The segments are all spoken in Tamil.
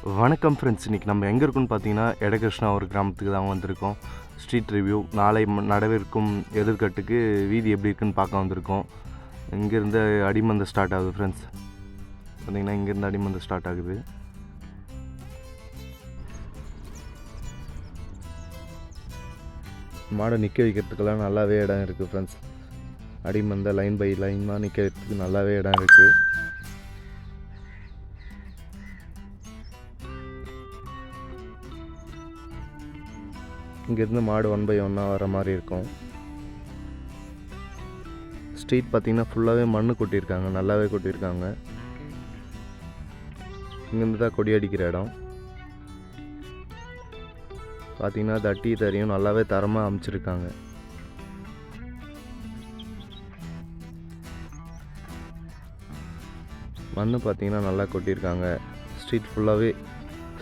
வணக்கம் ஃப்ரெண்ட்ஸ். இன்றைக்கி நம்ம எங்கே இருக்கோன்னு பார்த்தீங்கன்னா எடகிருஷ்ணா ஒரு கிராமத்துக்கு தான் வந்திருக்கோம். ஸ்ட்ரீட் ரிவ்யூ நாளை நடவிருக்கும் எதிர்கட்டுக்கு வீதி எப்படி இருக்குன்னு பார்க்க வந்திருக்கோம். இங்கேருந்து அடிமந்த ஸ்டார்ட் ஆகுது ஃப்ரெண்ட்ஸ். பார்த்திங்கன்னா இங்கேருந்து அடிமந்த ஸ்டார்ட் ஆகுது. மாடை நிற்க வைக்கிறதுக்கெல்லாம் நல்லாவே இடம் இருக்குது ஃப்ரெண்ட்ஸ். அடிமந்த லைன் பை லைனாக நிற்க வைக்கிறதுக்கு நல்லாவே இடம் இருக்குது. இங்கேருந்து மாடு 1 by 1 வர மாதிரி இருக்கும். ஸ்ட்ரீட் பார்த்திங்கன்னா ஃபுல்லாகவே மண் கொட்டியிருக்காங்க, நல்லாவே கொட்டியிருக்காங்க. இங்கேருந்து தான் கொடி அடிக்கிற இடம். பார்த்திங்கன்னா தட்டி தறியும் நல்லாவே தரமாக அமைச்சிருக்காங்க. மண் பார்த்திங்கன்னா நல்லா கொட்டியிருக்காங்க. ஸ்ட்ரீட் ஃபுல்லாகவே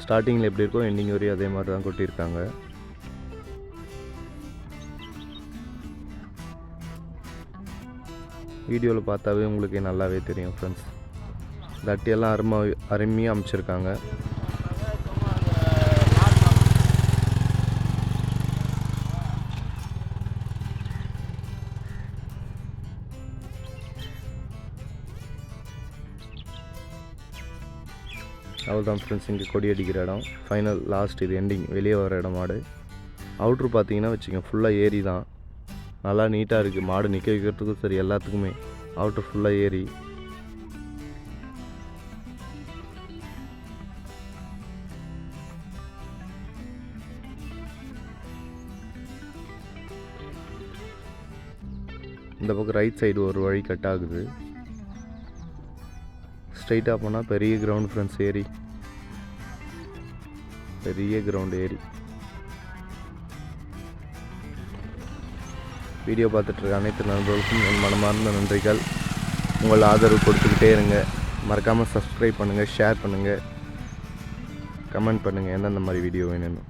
ஸ்டார்டிங்கில் எப்படி இருக்கோ எண்டிங் வரையும் அதே மாதிரி தான் கொட்டியிருக்காங்க. வீடியோவில் பார்த்தாவே உங்களுக்கு நல்லாவே தெரியும் ஃப்ரெண்ட்ஸ். தட்டியெல்லாம் அருமையாக அமைச்சிருக்காங்க. அவ்வளோதான் ஃப்ரெண்ட்ஸ், இங்கே கொடி அடிக்கிற இடம் ஃபைனல் லாஸ்ட். இது எண்டிங், வெளியே வர இடம் மாடு. அவுட்ரு பார்த்தீங்கன்னா வச்சுக்கோங்க ஃபுல்லாக ஏரி தான். நல்லா நீட்டாக இருக்குது. மாடு நிற்க வைக்கிறதுக்கும் சரி எல்லாத்துக்குமே அவுட்ரு ஃபுல்லாக ஏரி. இந்த பக்கம் ரைட் சைடு ஒரு வழி கட் ஆகுது. ஸ்ட்ரைட்டாக போனால் பெரிய கிரவுண்ட் ஃப்ரெண்ட்ஸ். ஏரி, பெரிய கிரவுண்ட் ஏரி. வீடியோ பார்த்துட்ருக்க அனைத்து நண்பர்களுக்கும் என் மனமார்ந்த நன்றிகள். உங்கள் ஆதரவு கொடுத்துக்கிட்டே இருங்க. மறக்காமல் சப்ஸ்கிரைப் பண்ணுங்கள், ஷேர் பண்ணுங்கள், கமெண்ட் பண்ணுங்கள் எந்தெந்த மாதிரி வீடியோ வேணும்னு.